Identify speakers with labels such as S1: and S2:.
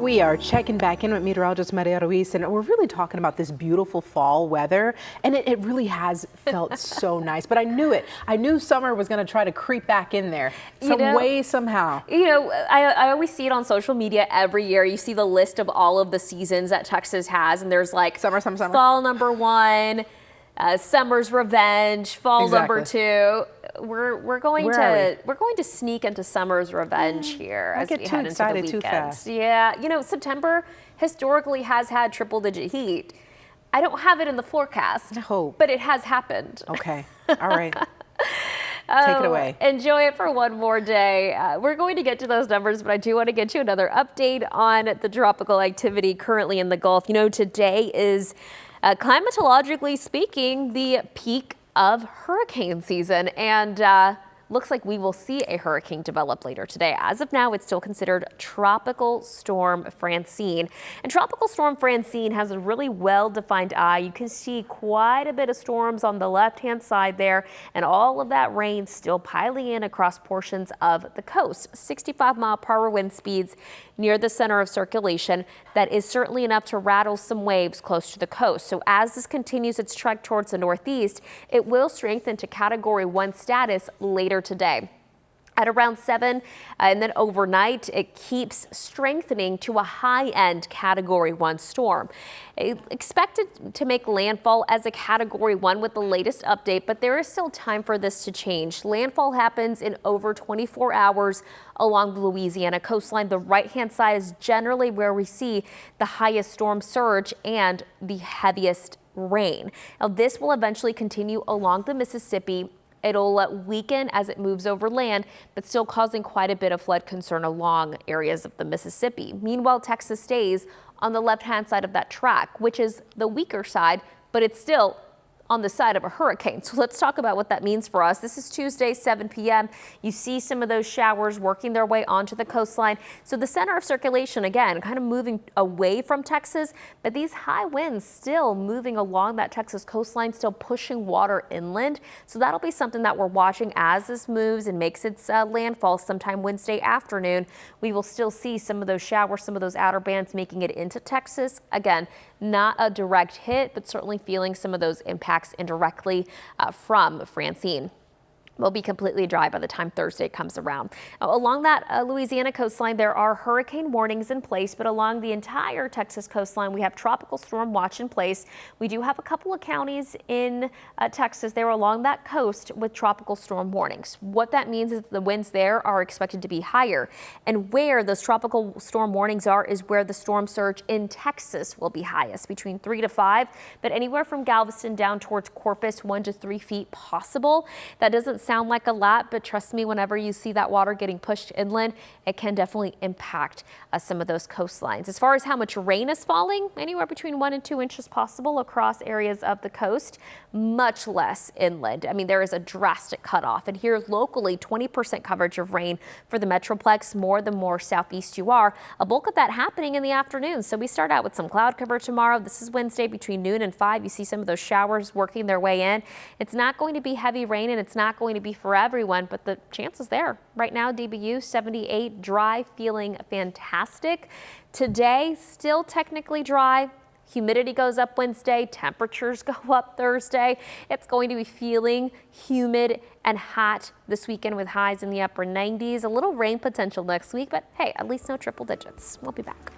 S1: We are checking back in with meteorologist Maria Ruiz, and we're really talking about this beautiful fall weather, and it really has felt so nice. But I knew it. I knew summer was going to try to creep back in there some way, somehow.
S2: You know, I always see it on social media every year. You see the list of all of the seasons that Texas has, and there's like
S1: summer.
S2: Fall #1, summer's revenge, fall number 2. We're going to sneak into summer's revenge here as we head into the weekend.
S1: Too fast.
S2: Yeah, you know, September historically has had triple-digit heat. I don't have it in the forecast, but it has happened.
S1: Okay, all right. Take it away.
S2: Enjoy it for one more day. We're going to get to those numbers, but I do want to get you another update on the tropical activity currently in the Gulf. You know, today is climatologically speaking the peak of hurricane season, and looks like we will see a hurricane develop later today. As of now, it's still considered Tropical Storm Francine. And Tropical Storm Francine has a really well-defined eye. You can see quite a bit of storms on the left-hand side there, and all of that rain still piling in across portions of the coast. 65-mile-per-hour wind speeds near the center of circulation. That is certainly enough to rattle some waves close to the coast. So as this continues its trek towards the northeast, it will strengthen to Category 1 status later today. At around 7 and then overnight, it keeps strengthening to a high-end Category 1 storm. Expected to make landfall as a Category 1 with the latest update, but there is still time for this to change. Landfall happens in over 24 hours along the Louisiana coastline. The right-hand side is generally where we see the highest storm surge and the heaviest rain. Now, this will eventually continue along the Mississippi. It'll weaken as it moves over land, but still causing quite a bit of flood concern along areas of the Mississippi. Meanwhile, Texas stays on the left-hand side of that track, which is the weaker side, but it's still on the side of a hurricane. So let's talk about what that means for us. This is Tuesday, 7 p.m. You see some of those showers working their way onto the coastline. So the center of circulation, again, kind of moving away from Texas, but these high winds still moving along that Texas coastline, still pushing water inland. So that'll be something that we're watching as this moves and makes its landfall sometime Wednesday afternoon. We will still see some of those showers, some of those outer bands making it into Texas. Again, not a direct hit, but certainly feeling some of those impacts indirectly from Francine. Will be completely dry by the time Thursday comes around. Along that Louisiana coastline, there are hurricane warnings in place, but along the entire Texas coastline, we have tropical storm watch in place. We do have a couple of counties in Texas there along that coast with tropical storm warnings. What that means is the winds there are expected to be higher, and where those tropical storm warnings are is where the storm surge in Texas will be highest, between 3 to 5, but anywhere from Galveston down towards Corpus, 1 to 3 feet possible. That doesn't sound like a lot, but trust me, whenever you see that water getting pushed inland, it can definitely impact some of those coastlines. As far as how much rain is falling, anywhere between 1 and 2 inches possible across areas of the coast, much less inland. I mean, there is a drastic cutoff, and here locally, 20% coverage of rain for the Metroplex. More the more southeast you are, a bulk of that happening in the afternoon. So we start out with some cloud cover tomorrow. This is Wednesday between noon and 5. You see some of those showers working their way in. It's not going to be heavy rain, and it's not going to be for everyone, but the chance is there. Right now, DBU 78, dry, feeling fantastic. Today, still technically dry. Humidity goes up Wednesday, temperatures go up Thursday. It's going to be feeling humid and hot this weekend with highs in the upper 90s. A little rain potential next week, but hey, at least no triple digits. We'll be back.